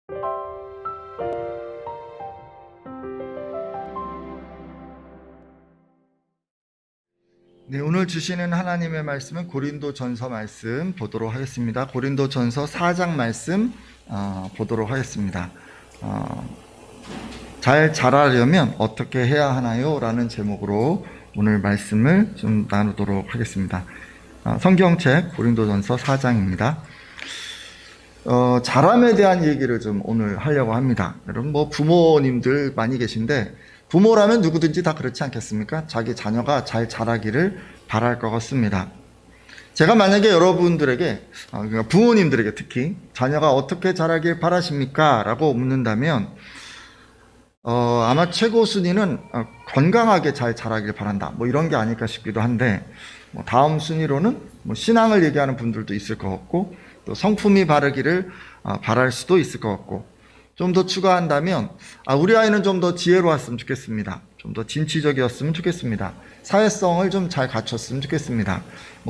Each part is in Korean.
네, 오늘 주시는 하나님의 말씀은 고린도전서 말씀 보도록 하겠습니다. 고린도전서 4장 말씀 보도록 하겠습니다. 잘 자라려면 어떻게 해야 하나요? 라는 제목으로 오늘 말씀을 좀 나누도록 하겠습니다. 성경책 고린도전서 4장입니다. 자람에 대한 얘기를 좀 오늘 하려고 합니다. 여러분 부모님들 많이 계신데 부모라면 누구든지 다 그렇지 않겠습니까? 자기 자녀가 잘 자라기를 바랄 것 같습니다. 제가 만약에 여러분들에게, 그러니까 부모님들에게 특히 자녀가 어떻게 자라길 바라십니까? 라고 묻는다면 아마 최고 순위는 건강하게 잘 자라길 바란다. 이런 게 아닐까 싶기도 한데 다음 순위로는 신앙을 얘기하는 분들도 있을 것 같고 또 성품이 바르기를 바랄 수도 있을 것 같고 좀 더 추가한다면 우리 아이는 좀 더 지혜로웠으면 좋겠습니다. 좀 더 진취적이었으면 좋겠습니다. 사회성을 좀 잘 갖췄으면 좋겠습니다.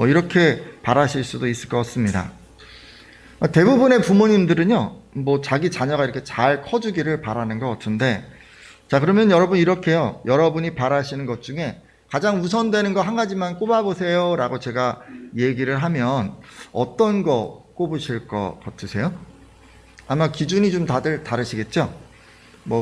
이렇게 바라실 수도 있을 것 같습니다. 대부분의 부모님들은요, 자기 자녀가 이렇게 잘 커주기를 바라는 것 같은데, 자, 그러면 여러분 이렇게요, 여러분이 바라시는 것 중에 가장 우선되는 거 한 가지만 꼽아보세요 라고 제가 얘기를 하면 어떤 거 꼽으실 것 같으세요? 아마 기준이 좀 다들 다르시겠죠?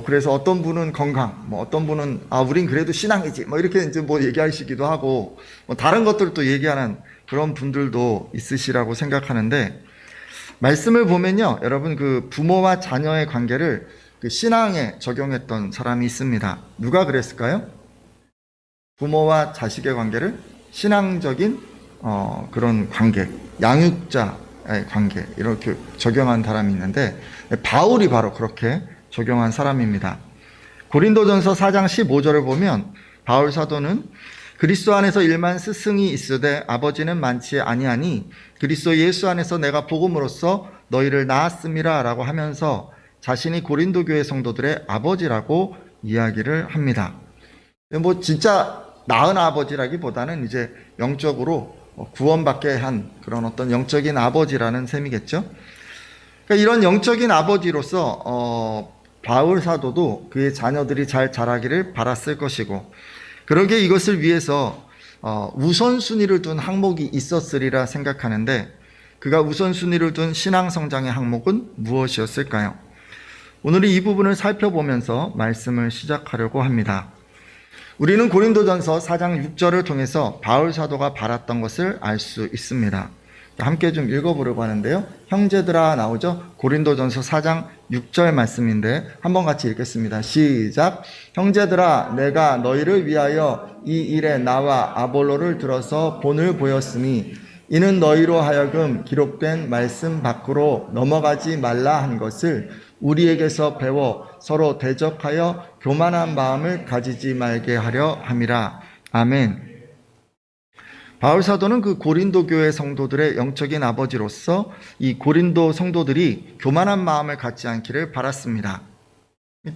그래서 어떤 분은 건강, 어떤 분은, 우린 그래도 신앙이지, 이렇게 이제 얘기하시기도 하고, 다른 것들도 얘기하는 그런 분들도 있으시라고 생각하는데, 말씀을 보면요, 여러분 그 부모와 자녀의 관계를 그 신앙에 적용했던 사람이 있습니다. 누가 그랬을까요? 부모와 자식의 관계를 신앙적인, 그런 관계, 양육자, 관계 이렇게 적용한 사람이 있는데 바울이 바로 그렇게 적용한 사람입니다. 고린도전서 4장 15절을 보면 바울 사도는 그리스도 안에서 일만 스승이 있으되 아버지는 많지 아니하니 그리스도 예수 안에서 내가 복음으로써 너희를 낳았음이라 라고 하면서 자신이 고린도 교회 성도들의 아버지라고 이야기를 합니다. 진짜 낳은 아버지라기보다는 이제 영적으로 구원받게 한 그런 어떤 영적인 아버지라는 셈이겠죠. 그러니까 이런 영적인 아버지로서 바울 사도도 그의 자녀들이 잘 자라기를 바랐을 것이고 그러기에 이것을 위해서 우선순위를 둔 항목이 있었으리라 생각하는데 그가 우선순위를 둔 신앙 성장의 항목은 무엇이었을까요? 오늘 이 부분을 살펴보면서 말씀을 시작하려고 합니다. 우리는 고린도전서 4장 6절을 통해서 바울 사도가 바랐던 것을 알 수 있습니다. 함께 좀 읽어보려고 하는데요. 형제들아 나오죠? 고린도전서 4장 6절 말씀인데 한번 같이 읽겠습니다. 시작. 형제들아 내가 너희를 위하여 이 일에 나와 아볼로를 들어서 본을 보였으니 이는 너희로 하여금 기록된 말씀 밖으로 넘어가지 말라 한 것을 우리에게서 배워 서로 대적하여 교만한 마음을 가지지 말게 하려 함이라. 아멘. 바울 사도는 그 고린도 교회 성도들의 영적인 아버지로서 이 고린도 성도들이 교만한 마음을 갖지 않기를 바랐습니다.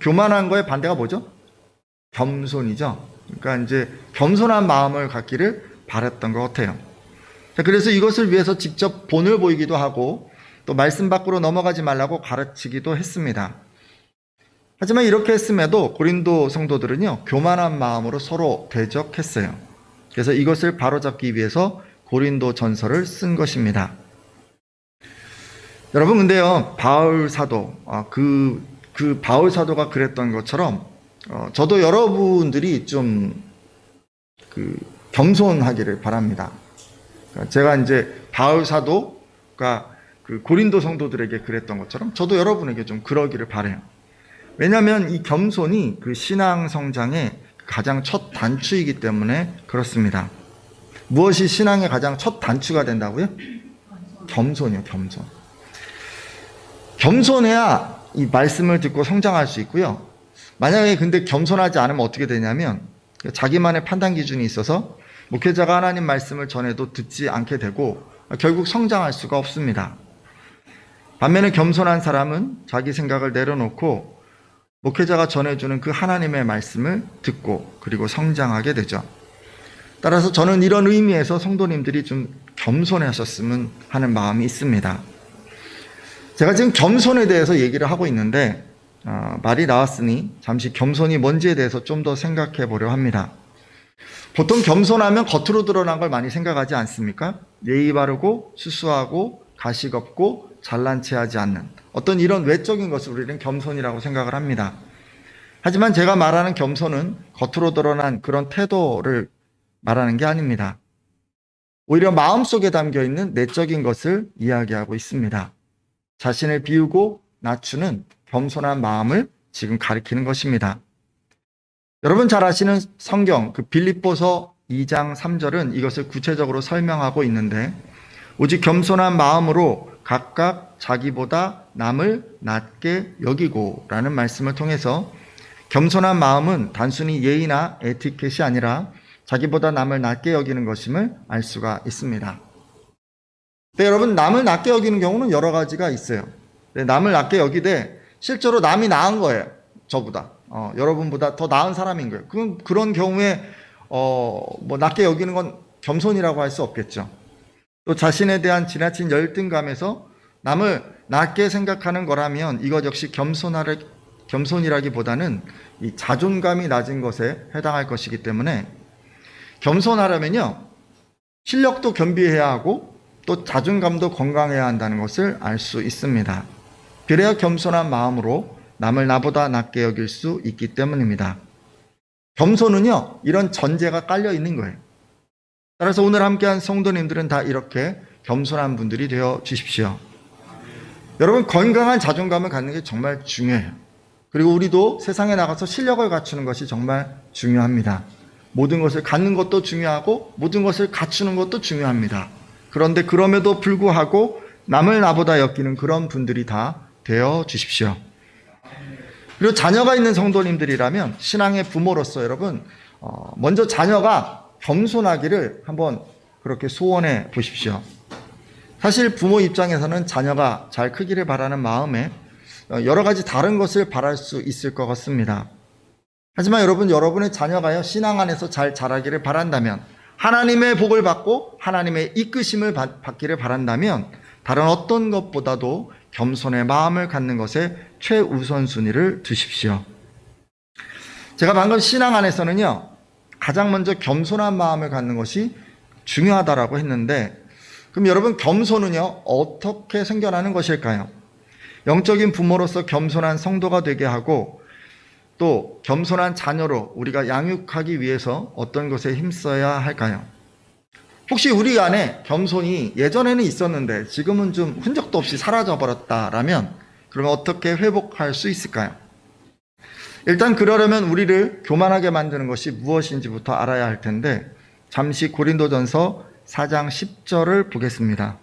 교만한 거의 반대가 뭐죠? 겸손이죠. 그러니까 이제 겸손한 마음을 갖기를 바랐던 것 같아요. 그래서 이것을 위해서 직접 본을 보이기도 하고 또 말씀 밖으로 넘어가지 말라고 가르치기도 했습니다. 하지만 이렇게 했음에도 고린도 성도들은요, 교만한 마음으로 서로 대적했어요. 그래서 이것을 바로잡기 위해서 고린도 전서를 쓴 것입니다. 여러분, 근데요, 바울 사도, 그 바울 사도가 그랬던 것처럼, 저도 여러분들이 좀 겸손하기를 바랍니다. 제가 이제 바울 사도가 그 고린도 성도들에게 그랬던 것처럼 저도 여러분에게 좀 그러기를 바라요. 왜냐하면 이 겸손이 그 신앙 성장의 가장 첫 단추이기 때문에 그렇습니다. 무엇이 신앙의 가장 첫 단추가 된다고요? 겸손이요, 겸손. 겸손해야 이 말씀을 듣고 성장할 수 있고요. 만약에 근데 겸손하지 않으면 어떻게 되냐면 자기만의 판단 기준이 있어서 목회자가 하나님 말씀을 전해도 듣지 않게 되고 결국 성장할 수가 없습니다. 반면에 겸손한 사람은 자기 생각을 내려놓고 목회자가 전해주는 그 하나님의 말씀을 듣고 그리고 성장하게 되죠. 따라서 저는 이런 의미에서 성도님들이 좀 겸손하셨으면 하는 마음이 있습니다. 제가 지금 겸손에 대해서 얘기를 하고 있는데 말이 나왔으니 잠시 겸손이 뭔지에 대해서 좀 더 생각해 보려 합니다. 보통 겸손하면 겉으로 드러난 걸 많이 생각하지 않습니까? 예의 바르고 수수하고 가식 없고 잘난 체하지 않는 어떤 이런 외적인 것을 우리는 겸손이라고 생각을 합니다. 하지만 제가 말하는 겸손은 겉으로 드러난 그런 태도를 말하는 게 아닙니다. 오히려 마음속에 담겨있는 내적인 것을 이야기하고 있습니다. 자신을 비우고 낮추는 겸손한 마음을 지금 가리키는 것입니다. 여러분 잘 아시는 성경 빌립보서 2장 3절은 이것을 구체적으로 설명하고 있는데 오직 겸손한 마음으로 각각 자기보다 남을 낮게 여기고 라는 말씀을 통해서 겸손한 마음은 단순히 예의나 에티켓이 아니라 자기보다 남을 낮게 여기는 것임을 알 수가 있습니다. 근데 여러분 남을 낮게 여기는 경우는 여러 가지가 있어요. 남을 낮게 여기되 실제로 남이 나은 거예요. 저보다. 여러분보다 더 나은 사람인 거예요. 그런 경우에 낮게 여기는 건 겸손이라고 할 수 없겠죠. 또 자신에 대한 지나친 열등감에서 남을 낮게 생각하는 거라면 이것 역시 겸손이라기보다는 이 자존감이 낮은 것에 해당할 것이기 때문에 겸손하려면요 실력도 겸비해야 하고 또 자존감도 건강해야 한다는 것을 알 수 있습니다. 그래야 겸손한 마음으로 남을 나보다 낮게 여길 수 있기 때문입니다. 겸손은요 이런 전제가 깔려 있는 거예요. 따라서 오늘 함께한 성도님들은 다 이렇게 겸손한 분들이 되어 주십시오. 여러분 건강한 자존감을 갖는 게 정말 중요해요. 그리고 우리도 세상에 나가서 실력을 갖추는 것이 정말 중요합니다. 모든 것을 갖는 것도 중요하고 모든 것을 갖추는 것도 중요합니다. 그런데 그럼에도 불구하고 남을 나보다 여기는 그런 분들이 다 되어 주십시오. 그리고 자녀가 있는 성도님들이라면 신앙의 부모로서 여러분 먼저 자녀가 겸손하기를 한번 그렇게 소원해 보십시오. 사실 부모 입장에서는 자녀가 잘 크기를 바라는 마음에 여러 가지 다른 것을 바랄 수 있을 것 같습니다. 하지만 여러분의 자녀가요 신앙 안에서 잘 자라기를 바란다면 하나님의 복을 받고 하나님의 이끄심을 받기를 바란다면 다른 어떤 것보다도 겸손의 마음을 갖는 것에 최우선순위를 두십시오. 제가 방금 신앙 안에서는요 가장 먼저 겸손한 마음을 갖는 것이 중요하다라고 했는데 그럼 여러분 겸손은요 어떻게 생겨나는 것일까요? 영적인 부모로서 겸손한 성도가 되게 하고 또 겸손한 자녀로 우리가 양육하기 위해서 어떤 것에 힘써야 할까요? 혹시 우리 안에 겸손이 예전에는 있었는데 지금은 좀 흔적도 없이 사라져버렸다라면 그러면 어떻게 회복할 수 있을까요? 일단 그러려면 우리를 교만하게 만드는 것이 무엇인지부터 알아야 할 텐데 잠시 고린도전서 4장 10절을 보겠습니다.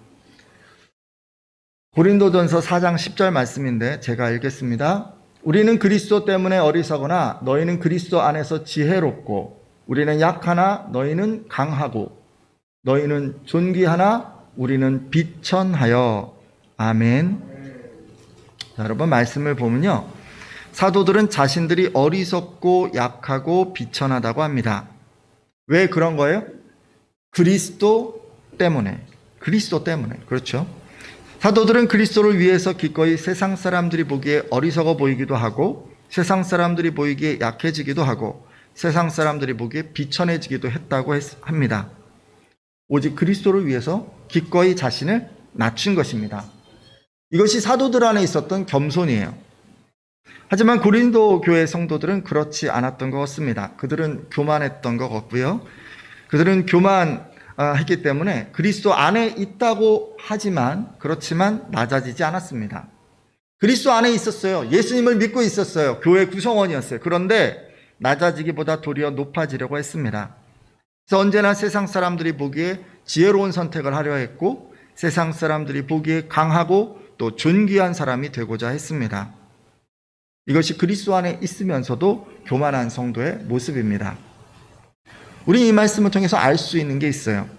고린도전서 4장 10절 말씀인데 제가 읽겠습니다. 우리는 그리스도 때문에 어리석으나 너희는 그리스도 안에서 지혜롭고 우리는 약하나 너희는 강하고 너희는 존귀하나 우리는 비천하여. 아멘. 자, 여러분 말씀을 보면요 사도들은 자신들이 어리석고 약하고 비천하다고 합니다. 왜 그런 거예요? 그리스도 때문에. 그렇죠? 사도들은 그리스도를 위해서 기꺼이 세상 사람들이 보기에 어리석어 보이기도 하고 세상 사람들이 보이기에 약해지기도 하고 세상 사람들이 보기에 비천해지기도 했다고 합니다. 오직 그리스도를 위해서 기꺼이 자신을 낮춘 것입니다. 이것이 사도들 안에 있었던 겸손이에요. 하지만 고린도 교회 성도들은 그렇지 않았던 것 같습니다. 그들은 교만했던 것 같고요. 그들은 교만했기 때문에 그리스도 안에 있다고 하지만 그렇지만 낮아지지 않았습니다. 그리스도 안에 있었어요. 예수님을 믿고 있었어요. 교회 구성원이었어요. 그런데 낮아지기보다 도리어 높아지려고 했습니다. 그래서 언제나 세상 사람들이 보기에 지혜로운 선택을 하려 했고 세상 사람들이 보기에 강하고 또 존귀한 사람이 되고자 했습니다. 이것이 그리스도 안에 있으면서도 교만한 성도의 모습입니다. 우리 이 말씀을 통해서 알 수 있는 게 있어요.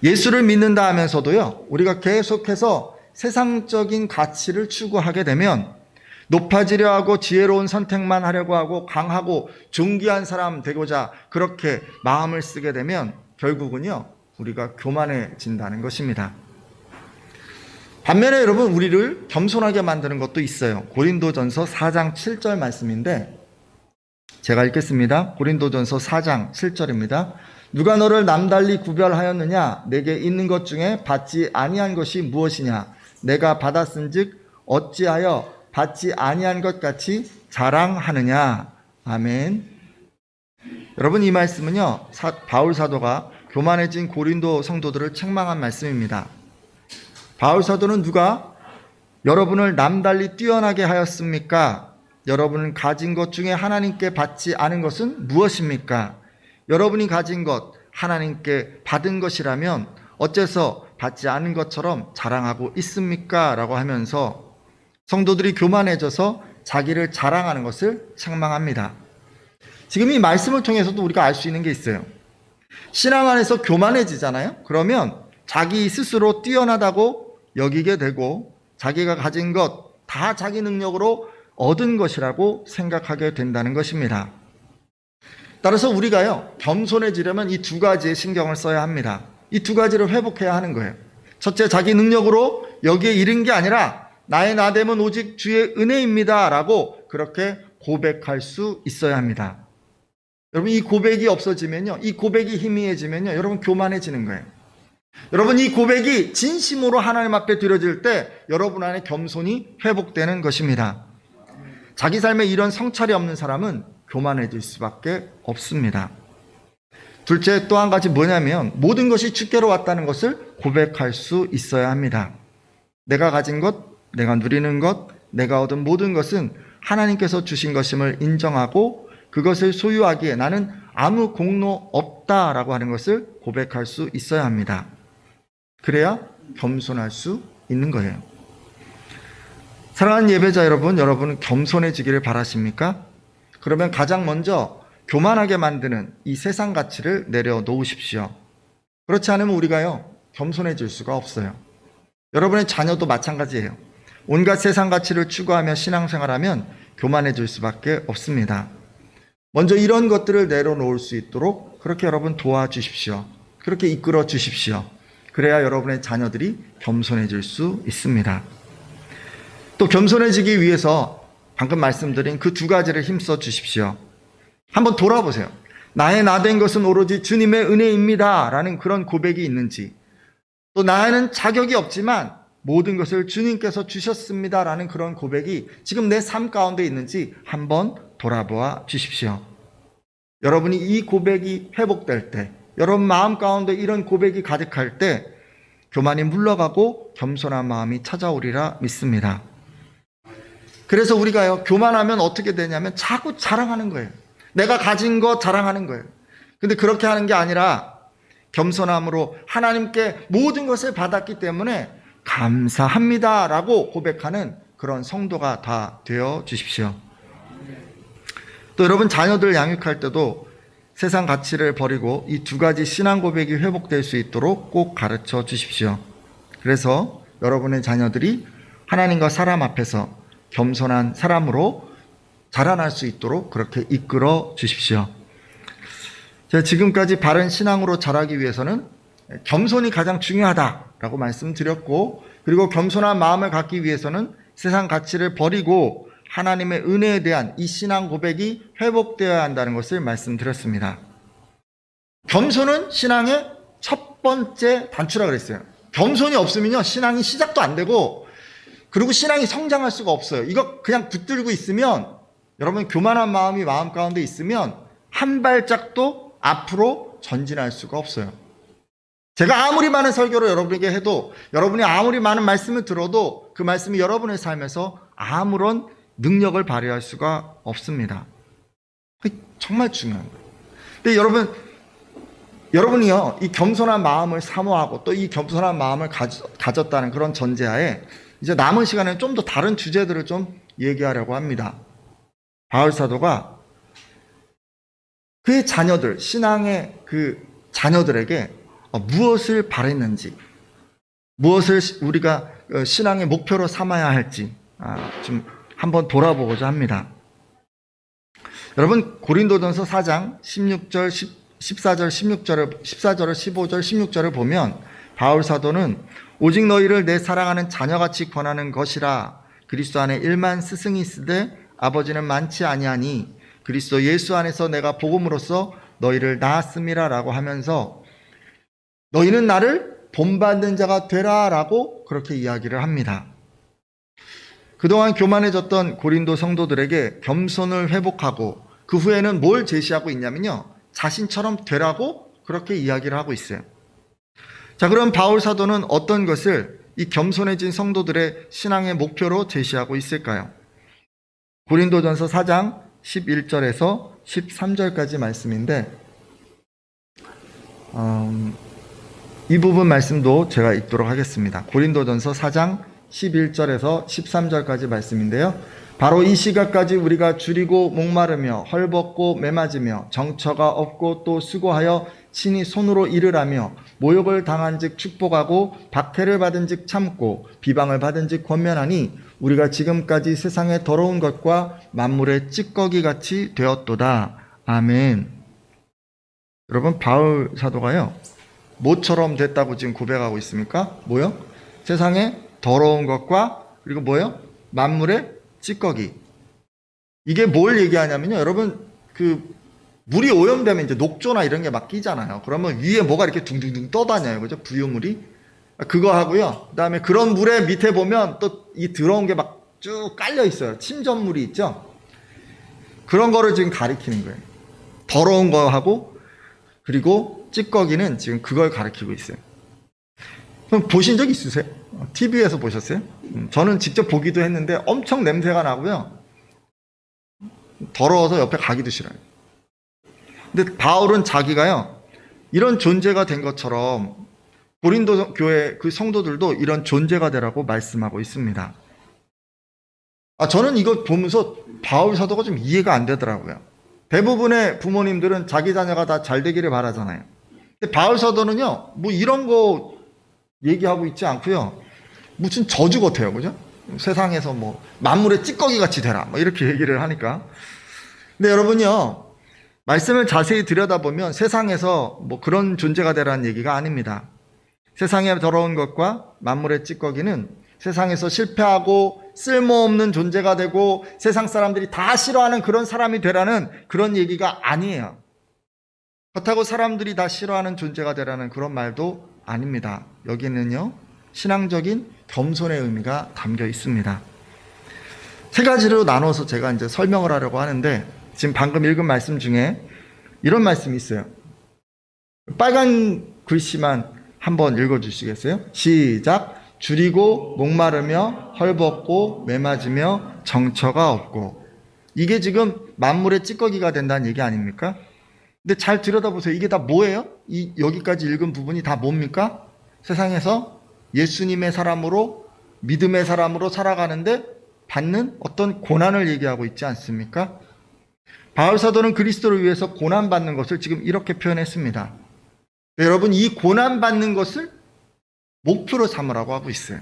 예수를 믿는다 하면서도요 우리가 계속해서 세상적인 가치를 추구하게 되면 높아지려 하고 지혜로운 선택만 하려고 하고 강하고 존귀한 사람 되고자 그렇게 마음을 쓰게 되면 결국은요 우리가 교만해진다는 것입니다. 반면에 여러분 우리를 겸손하게 만드는 것도 있어요. 고린도전서 4장 7절 말씀인데 제가 읽겠습니다. 고린도전서 4장 7절입니다. 누가 너를 남달리 구별하였느냐? 내게 있는 것 중에 받지 아니한 것이 무엇이냐? 내가 받았은즉 어찌하여 받지 아니한 것 같이 자랑하느냐? 아멘. 여러분 이 말씀은요, 바울 사도가 교만해진 고린도 성도들을 책망한 말씀입니다. 바울 사도는 누가 여러분을 남달리 뛰어나게 하였습니까? 여러분은 가진 것 중에 하나님께 받지 않은 것은 무엇입니까? 여러분이 가진 것, 하나님께 받은 것이라면 어째서 받지 않은 것처럼 자랑하고 있습니까? 라고 하면서 성도들이 교만해져서 자기를 자랑하는 것을 책망합니다. 지금 이 말씀을 통해서도 우리가 알 수 있는 게 있어요. 신앙 안에서 교만해지잖아요. 그러면 자기 스스로 뛰어나다고 여기게 되고 자기가 가진 것 다 자기 능력으로 얻은 것이라고 생각하게 된다는 것입니다. 따라서 우리가요, 겸손해지려면 이 두 가지에 신경을 써야 합니다. 이 두 가지를 회복해야 하는 거예요. 첫째, 자기 능력으로 여기에 이른 게 아니라 나의 나됨은 오직 주의 은혜입니다 라고 그렇게 고백할 수 있어야 합니다. 여러분 이 고백이 없어지면요, 이 고백이 희미해지면요, 여러분 교만해지는 거예요. 여러분 이 고백이 진심으로 하나님 앞에 드려질 때 여러분 안에 겸손이 회복되는 것입니다. 자기 삶에 이런 성찰이 없는 사람은 교만해질 수밖에 없습니다. 둘째, 또 한 가지 뭐냐면 모든 것이 주께로 왔다는 것을 고백할 수 있어야 합니다. 내가 가진 것, 내가 누리는 것, 내가 얻은 모든 것은 하나님께서 주신 것임을 인정하고 그것을 소유하기에 나는 아무 공로 없다라고 하는 것을 고백할 수 있어야 합니다. 그래야 겸손할 수 있는 거예요. 사랑하는 예배자 여러분, 여러분은 겸손해지기를 바라십니까? 그러면 가장 먼저 교만하게 만드는 이 세상 가치를 내려놓으십시오. 그렇지 않으면 우리가요, 겸손해질 수가 없어요. 여러분의 자녀도 마찬가지예요. 온갖 세상 가치를 추구하며 신앙생활하면 교만해질 수밖에 없습니다. 먼저 이런 것들을 내려놓을 수 있도록 그렇게 여러분 도와주십시오. 그렇게 이끌어 주십시오. 그래야 여러분의 자녀들이 겸손해질 수 있습니다. 또 겸손해지기 위해서 방금 말씀드린 그 두 가지를 힘써 주십시오. 한번 돌아보세요. 나의 나된 것은 오로지 주님의 은혜입니다 라는 그런 고백이 있는지, 또 나에는 자격이 없지만 모든 것을 주님께서 주셨습니다 라는 그런 고백이 지금 내 삶 가운데 있는지 한번 돌아보아 주십시오. 여러분이 이 고백이 회복될 때, 여러분 마음 가운데 이런 고백이 가득할 때 교만이 물러가고 겸손한 마음이 찾아오리라 믿습니다. 그래서 우리가요, 교만하면 어떻게 되냐면 자꾸 자랑하는 거예요. 내가 가진 거 자랑하는 거예요. 근데 그렇게 하는 게 아니라 겸손함으로 하나님께 모든 것을 받았기 때문에 감사합니다 라고 고백하는 그런 성도가 다 되어 주십시오. 또 여러분 자녀들 양육할 때도 세상 가치를 버리고 이 두 가지 신앙 고백이 회복될 수 있도록 꼭 가르쳐 주십시오. 그래서 여러분의 자녀들이 하나님과 사람 앞에서 겸손한 사람으로 자라날 수 있도록 그렇게 이끌어 주십시오. 제가 지금까지 바른 신앙으로 자라기 위해서는 겸손이 가장 중요하다라고 말씀드렸고, 그리고 겸손한 마음을 갖기 위해서는 세상 가치를 버리고 하나님의 은혜에 대한 이 신앙 고백이 회복되어야 한다는 것을 말씀드렸습니다. 겸손은 신앙의 첫 번째 단추라 그랬어요. 겸손이 없으면요, 신앙이 시작도 안 되고, 그리고 신앙이 성장할 수가 없어요. 이거 그냥 붙들고 있으면, 여러분 교만한 마음이 마음 가운데 있으면 한 발짝도 앞으로 전진할 수가 없어요. 제가 아무리 많은 설교를 여러분에게 해도, 여러분이 아무리 많은 말씀을 들어도 그 말씀이 여러분의 삶에서 아무런 능력을 발휘할 수가 없습니다. 정말 중요한 거예요. 근데 여러분이요, 이 겸손한 마음을 사모하고 또 이 겸손한 마음을 가졌다는 그런 전제하에 이제 남은 시간에 좀 더 다른 주제들을 좀 얘기하려고 합니다. 바울 사도가 그의 자녀들, 신앙의 그 자녀들에게 무엇을 바랬는지, 무엇을 우리가 신앙의 목표로 삼아야 할지 좀 한번 돌아보고자 합니다. 여러분 고린도전서 4장 16절, 14절, 16절을 15절, 16절을 보면 바울 사도는 오직 너희를 내 사랑하는 자녀같이 권하는 것이라. 그리스도 안에 1만 스승이 있으되 아버지는 많지 아니하니 그리스도 예수 안에서 내가 복음으로써 너희를 낳았음이라 라고 하면서 너희는 나를 본받는 자가 되라 라고 그렇게 이야기를 합니다. 그동안 교만해졌던 고린도 성도들에게 겸손을 회복하고 그 후에는 뭘 제시하고 있냐면요, 자신처럼 되라고 그렇게 이야기를 하고 있어요. 자, 그럼 바울 사도는 어떤 것을 이 겸손해진 성도들의 신앙의 목표로 제시하고 있을까요? 고린도전서 4장 11절에서 13절까지 말씀인데 이 부분 말씀도 제가 읽도록 하겠습니다. 고린도전서 4장 11절에서 13절까지 말씀인데요. 바로 이 시각까지 우리가 줄이고 목마르며 헐벗고 매맞으며 정처가 없고 또 수고하여 친히 손으로 일을 하며 모욕을 당한 즉 축복하고 박해를 받은 즉 참고 비방을 받은 즉 권면하니 우리가 지금까지 세상의 더러운 것과 만물의 찌꺼기 같이 되었도다. 아멘. 여러분, 바울 사도가요, 뭐처럼 됐다고 지금 고백하고 있습니까? 뭐요? 세상의 더러운 것과 그리고 뭐요? 만물의 찌꺼기. 이게 뭘 얘기하냐면요, 여러분, 물이 오염되면 이제 녹조나 이런 게 막 끼잖아요. 그러면 위에 뭐가 이렇게 둥둥둥 떠다녀요. 그죠? 부유물이. 그거 하고요. 그 다음에 그런 물에 밑에 보면 또 이 더러운 게 막 쭉 깔려 있어요. 침전물이 있죠? 그런 거를 지금 가리키는 거예요. 더러운 거 하고, 그리고 찌꺼기는 지금 그걸 가리키고 있어요. 그럼 보신 적 있으세요? TV에서 보셨어요? 저는 직접 보기도 했는데 엄청 냄새가 나고요. 더러워서 옆에 가기도 싫어요. 근데 바울은 자기가요, 이런 존재가 된 것처럼 고린도 교회 그 성도들도 이런 존재가 되라고 말씀하고 있습니다. 저는 이거 보면서 바울 사도가 좀 이해가 안 되더라고요. 대부분의 부모님들은 자기 자녀가 다 잘 되기를 바라잖아요. 근데 바울 사도는요, 뭐 이런 거 얘기하고 있지 않고요, 무슨 저주 같아요. 그죠? 세상에서 뭐 만물의 찌꺼기 같이 되라, 뭐 이렇게 얘기를 하니까. 근데 여러분요, 말씀을 자세히 들여다보면 세상에서 뭐 그런 존재가 되라는 얘기가 아닙니다. 세상의 더러운 것과 만물의 찌꺼기는 세상에서 실패하고 쓸모없는 존재가 되고 세상 사람들이 다 싫어하는 그런 사람이 되라는 그런 얘기가 아니에요. 그렇다고 사람들이 다 싫어하는 존재가 되라는 그런 말도 아닙니다. 여기는요, 신앙적인 겸손의 의미가 담겨 있습니다. 세 가지로 나눠서 제가 이제 설명을 하려고 하는데, 지금 방금 읽은 말씀 중에 이런 말씀이 있어요. 빨간 글씨만 한번 읽어주시겠어요? 시작. 줄이고 목마르며 헐벗고 매맞으며 정처가 없고. 이게 지금 만물의 찌꺼기가 된다는 얘기 아닙니까? 근데 잘 들여다보세요. 이게 다 뭐예요? 여기까지 읽은 부분이 다 뭡니까? 세상에서 예수님의 사람으로, 믿음의 사람으로 살아가는데 받는 어떤 고난을 얘기하고 있지 않습니까? 바울 사도는 그리스도를 위해서 고난받는 것을 지금 이렇게 표현했습니다. 여러분, 이 고난받는 것을 목표로 삼으라고 하고 있어요.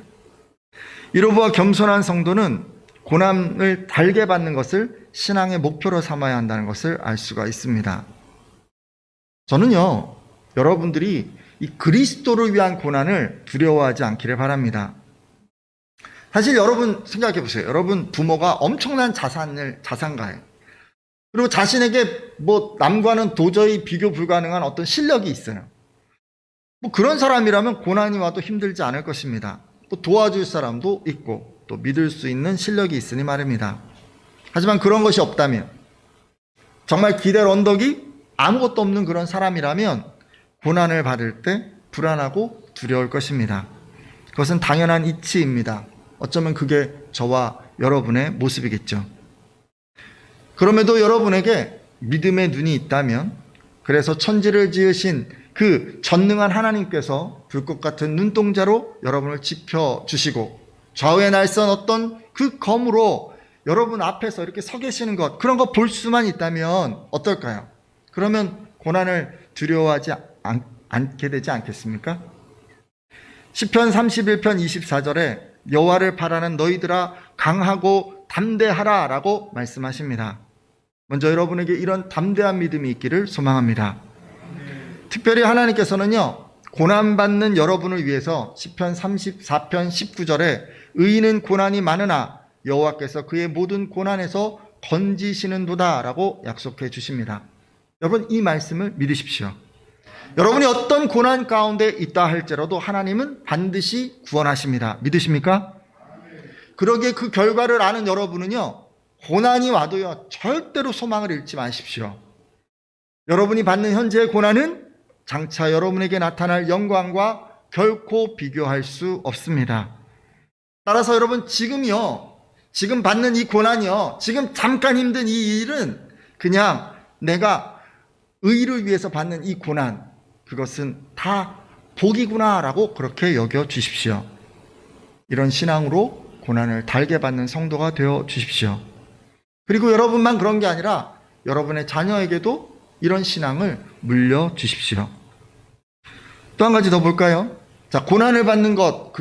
이로부와 겸손한 성도는 고난을 달게 받는 것을 신앙의 목표로 삼아야 한다는 것을 알 수가 있습니다. 저는요, 여러분들이 이 그리스도를 위한 고난을 두려워하지 않기를 바랍니다. 사실 여러분 생각해 보세요. 여러분 부모가 엄청난 자산가예요. 그리고 자신에게 뭐 남과는 도저히 비교 불가능한 어떤 실력이 있어요. 뭐 그런 사람이라면 고난이 와도 힘들지 않을 것입니다. 또 도와줄 사람도 있고 또 믿을 수 있는 실력이 있으니 말입니다. 하지만 그런 것이 없다면, 정말 기댈 언덕이 아무것도 없는 그런 사람이라면 고난을 받을 때 불안하고 두려울 것입니다. 그것은 당연한 이치입니다. 어쩌면 그게 저와 여러분의 모습이겠죠. 그럼에도 여러분에게 믿음의 눈이 있다면, 그래서 천지를 지으신 그 전능한 하나님께서 불꽃 같은 눈동자로 여러분을 지켜주시고 좌우에 날선 어떤 그 검으로 여러분 앞에서 이렇게 서 계시는 것, 그런 거 볼 수만 있다면 어떨까요? 그러면 고난을 두려워하지 않게 되지 않겠습니까? 시편 31편 24절에 여호와를 바라는 너희들아 강하고 담대하라 라고 말씀하십니다. 먼저 여러분에게 이런 담대한 믿음이 있기를 소망합니다. 특별히 하나님께서는요, 고난받는 여러분을 위해서 시편 34편 19절에 의인은 고난이 많으나 여호와께서 그의 모든 고난에서 건지시는도다 라고 약속해 주십니다. 여러분, 이 말씀을 믿으십시오. 여러분이 어떤 고난 가운데 있다 할지라도 하나님은 반드시 구원하십니다. 믿으십니까? 그러기에 그 결과를 아는 여러분은요, 고난이 와도요 절대로 소망을 잃지 마십시오. 여러분이 받는 현재의 고난은 장차 여러분에게 나타날 영광과 결코 비교할 수 없습니다. 따라서 여러분, 지금 받는 이 고난이요, 지금 잠깐 힘든 이 일은 그냥 내가 의를 위해서 받는 이 고난, 그것은 다 복이구나라고 그렇게 여겨 주십시오. 이런 신앙으로 고난을 달게 받는 성도가 되어 주십시오. 그리고 여러분만 그런 게 아니라 여러분의 자녀에게도 이런 신앙을 물려 주십시오. 또 한 가지 더 볼까요? 자, 고난을 받는 것,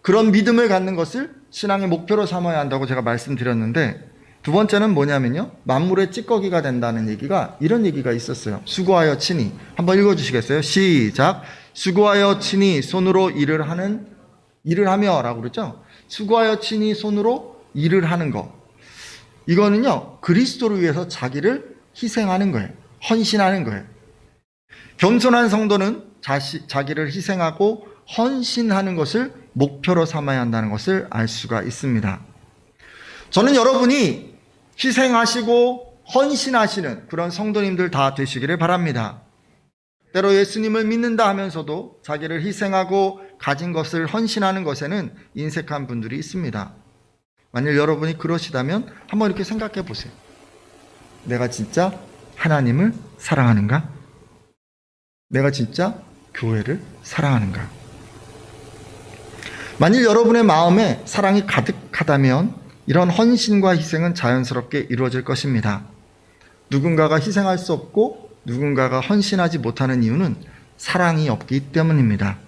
그런 믿음을 갖는 것을 신앙의 목표로 삼아야 한다고 제가 말씀드렸는데, 두 번째는 뭐냐면요, 만물의 찌꺼기가 된다는 얘기가, 이런 얘기가 있었어요. 수고하여 친히, 한번 읽어주시겠어요? 시작. 수고하여 친히 손으로 일을 하며 라고 그러죠. 수고하여 친히 손으로 일을 하는 것, 이거는요 그리스도를 위해서 자기를 희생하는 거예요. 헌신하는 거예요. 겸손한 성도는 자기를 희생하고 헌신하는 것을 목표로 삼아야 한다는 것을 알 수가 있습니다. 저는 여러분이 희생하시고 헌신하시는 그런 성도님들 다 되시기를 바랍니다. 때로 예수님을 믿는다 하면서도 자기를 희생하고 가진 것을 헌신하는 것에는 인색한 분들이 있습니다. 만일 여러분이 그러시다면 한번 이렇게 생각해 보세요. 내가 진짜 하나님을 사랑하는가? 내가 진짜 교회를 사랑하는가? 만일 여러분의 마음에 사랑이 가득하다면 이런 헌신과 희생은 자연스럽게 이루어질 것입니다. 누군가가 희생할 수 없고 누군가가 헌신하지 못하는 이유는 사랑이 없기 때문입니다.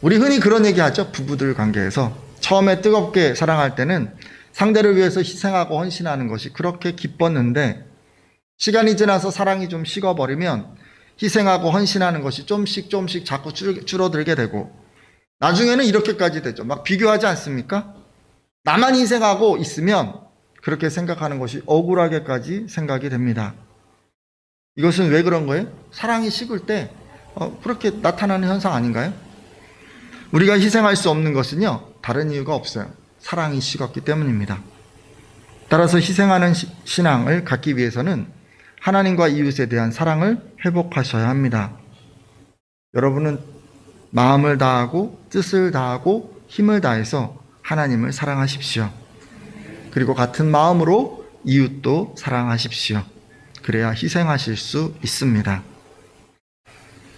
우리 흔히 그런 얘기하죠. 부부들 관계에서 처음에 뜨겁게 사랑할 때는 상대를 위해서 희생하고 헌신하는 것이 그렇게 기뻤는데, 시간이 지나서 사랑이 좀 식어버리면 희생하고 헌신하는 것이 조금씩 자꾸 줄어들게 되고, 나중에는 이렇게까지 되죠. 막 비교하지 않습니까? 나만 희생하고 있으면 그렇게 생각하는 것이 억울하게까지 생각이 됩니다. 이것은 왜 그런 거예요? 사랑이 식을 때 그렇게 나타나는 현상 아닌가요? 우리가 희생할 수 없는 것은요, 다른 이유가 없어요. 사랑이 식었기 때문입니다. 따라서 희생하는 신앙을 갖기 위해서는 하나님과 이웃에 대한 사랑을 회복하셔야 합니다. 여러분은 마음을 다하고 뜻을 다하고 힘을 다해서 하나님을 사랑하십시오. 그리고 같은 마음으로 이웃도 사랑하십시오. 그래야 희생하실 수 있습니다.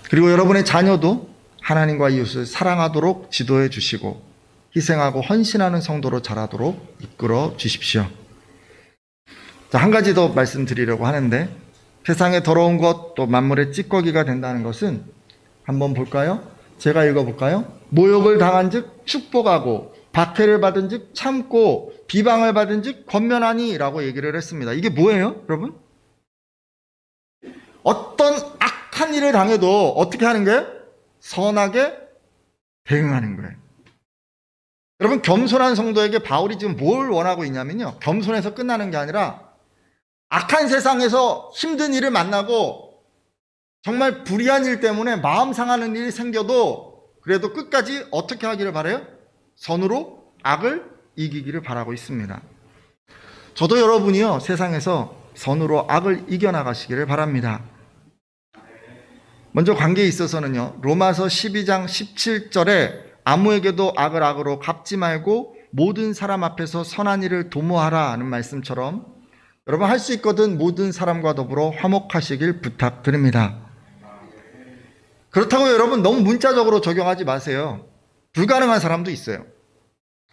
그리고 여러분의 자녀도 하나님과 이웃을 사랑하도록 지도해 주시고 희생하고 헌신하는 성도로 자라도록 이끌어 주십시오. 자, 한 가지 더 말씀드리려고 하는데, 세상의 더러운 것, 또 만물의 찌꺼기가 된다는 것은 한번 볼까요? 제가 읽어볼까요? 모욕을 당한 즉 축복하고 박해를 받은 즉 참고 비방을 받은 즉 권면하니 라고 얘기를 했습니다. 이게 뭐예요, 여러분? 어떤 악한 일을 당해도 어떻게 하는 거예요? 선하게 대응하는 거예요. 여러분, 겸손한 성도에게 바울이 지금 뭘 원하고 있냐면요, 겸손해서 끝나는 게 아니라 악한 세상에서 힘든 일을 만나고 정말 불의한 일 때문에 마음 상하는 일이 생겨도 그래도 끝까지 어떻게 하기를 바라요? 선으로 악을 이기기를 바라고 있습니다. 저도 여러분이요, 세상에서 선으로 악을 이겨나가시기를 바랍니다. 먼저 관계에 있어서는요, 로마서 12장 17절에 아무에게도 악을 악으로 갚지 말고 모든 사람 앞에서 선한 일을 도모하라 하는 말씀처럼 여러분, 할 수 있거든 모든 사람과 더불어 화목하시길 부탁드립니다. 그렇다고 여러분 너무 문자적으로 적용하지 마세요. 불가능한 사람도 있어요.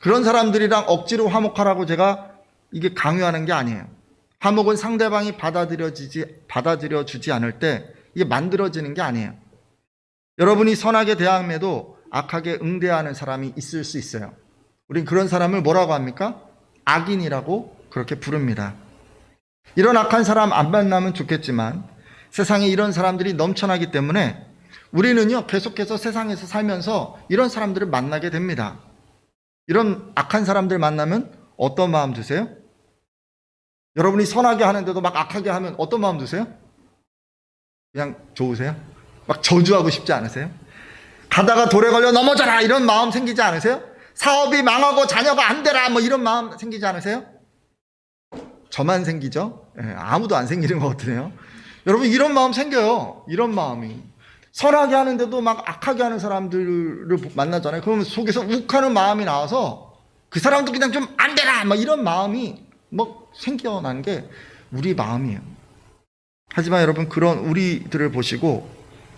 그런 사람들이랑 억지로 화목하라고 제가 이게 강요하는 게 아니에요. 화목은 상대방이 받아들여주지 않을 때 이게 만들어지는 게 아니에요. 여러분이 선하게 대함에도 악하게 응대하는 사람이 있을 수 있어요. 우린 그런 사람을 뭐라고 합니까? 악인이라고 그렇게 부릅니다. 이런 악한 사람 안 만나면 좋겠지만 세상에 이런 사람들이 넘쳐나기 때문에 우리는요, 계속해서 세상에서 살면서 이런 사람들을 만나게 됩니다. 이런 악한 사람들 만나면 어떤 마음 드세요? 여러분이 선하게 하는데도 막 악하게 하면 어떤 마음 드세요? 그냥 좋으세요? 막 저주하고 싶지 않으세요? 가다가 돌에 걸려 넘어져라 이런 마음 생기지 않으세요? 사업이 망하고 자녀가 안 되라 뭐 이런 마음 생기지 않으세요? 저만 생기죠? 아무도 안 생기는 것 같으네요. 여러분 이런 마음 생겨요. 이런 마음이. 선하게 하는데도 막 악하게 하는 사람들을 만나잖아요. 그러면 속에서 욱하는 마음이 나와서 그 사람도 그냥 좀 안 되라 막 이런 마음이 뭐 생겨난 게 우리 마음이에요. 하지만 여러분 그런 우리들을 보시고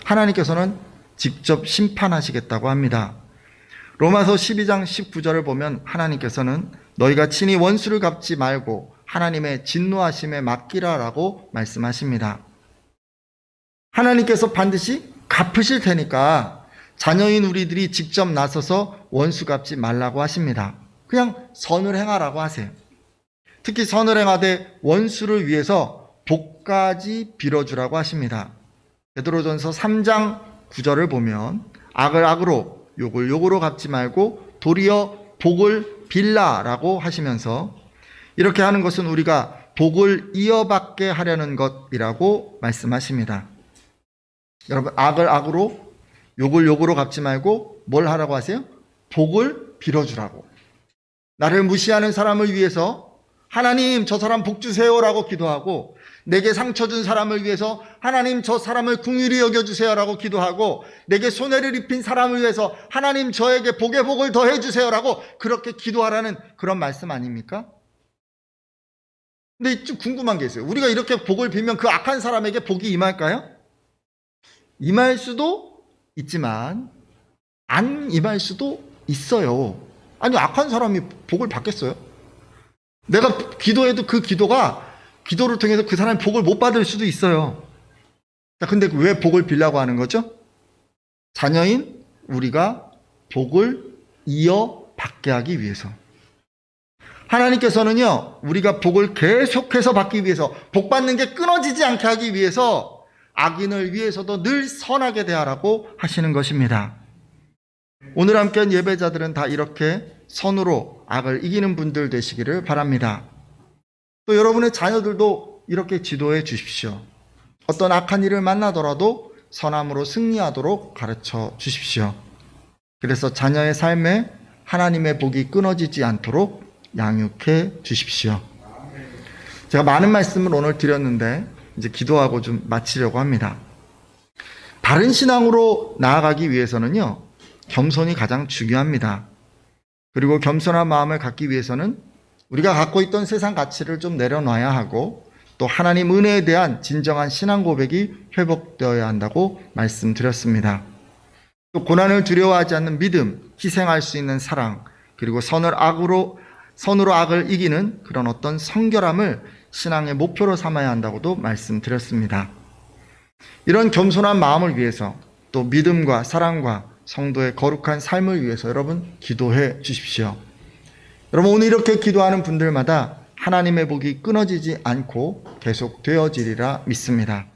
하나님께서는 직접 심판하시겠다고 합니다. 로마서 12장 19절을 보면 하나님께서는 너희가 친히 원수를 갚지 말고 하나님의 진노하심에 맡기라라고 말씀하십니다. 하나님께서 반드시 갚으실 테니까 자녀인 우리들이 직접 나서서 원수 갚지 말라고 하십니다. 그냥 선을 행하라고 하세요. 특히 선을 행하되 원수를 위해서 복까지 빌어주라고 하십니다. 베드로전서 3장 9절을 보면 악을 악으로 욕을 욕으로 갚지 말고 도리어 복을 빌라라고 하시면서 이렇게 하는 것은 우리가 복을 이어받게 하려는 것이라고 말씀하십니다. 여러분 악을 악으로 욕을 욕으로 갚지 말고 뭘 하라고 하세요? 복을 빌어주라고. 나를 무시하는 사람을 위해서 하나님 저 사람 복 주세요라고 기도하고 내게 상처 준 사람을 위해서 하나님 저 사람을 긍휼히 여겨주세요라고 기도하고 내게 손해를 입힌 사람을 위해서 하나님 저에게 복의 복을 더해 주세요라고 그렇게 기도하라는 그런 말씀 아닙니까? 근데 좀 궁금한 게 있어요. 우리가 이렇게 복을 빌면 그 악한 사람에게 복이 임할까요? 임할 수도 있지만 안 임할 수도 있어요. 아니 악한 사람이 복을 받겠어요? 내가 기도해도 그 기도를 통해서 그 사람이 복을 못 받을 수도 있어요. 자, 근데 왜 복을 빌라고 하는 거죠? 자녀인 우리가 복을 이어받게 하기 위해서. 하나님께서는요, 우리가 복을 계속해서 받기 위해서, 복 받는 게 끊어지지 않게 하기 위해서 악인을 위해서도 늘 선하게 대하라고 하시는 것입니다. 오늘 함께한 예배자들은 다 이렇게 선으로 악을 이기는 분들 되시기를 바랍니다. 또 여러분의 자녀들도 이렇게 지도해 주십시오. 어떤 악한 일을 만나더라도 선함으로 승리하도록 가르쳐 주십시오. 그래서 자녀의 삶에 하나님의 복이 끊어지지 않도록 양육해 주십시오. 제가 많은 말씀을 오늘 드렸는데 이제 기도하고 좀 마치려고 합니다. 바른 신앙으로 나아가기 위해서는요, 겸손이 가장 중요합니다. 그리고 겸손한 마음을 갖기 위해서는 우리가 갖고 있던 세상 가치를 좀 내려놔야 하고 또 하나님 은혜에 대한 진정한 신앙 고백이 회복되어야 한다고 말씀드렸습니다. 또 고난을 두려워하지 않는 믿음, 희생할 수 있는 사랑, 그리고 선으로 악을 이기는 그런 어떤 성결함을 신앙의 목표로 삼아야 한다고도 말씀드렸습니다. 이런 겸손한 마음을 위해서 또 믿음과 사랑과 성도의 거룩한 삶을 위해서 여러분 기도해 주십시오. 여러분 오늘 이렇게 기도하는 분들마다 하나님의 복이 끊어지지 않고 계속 되어지리라 믿습니다.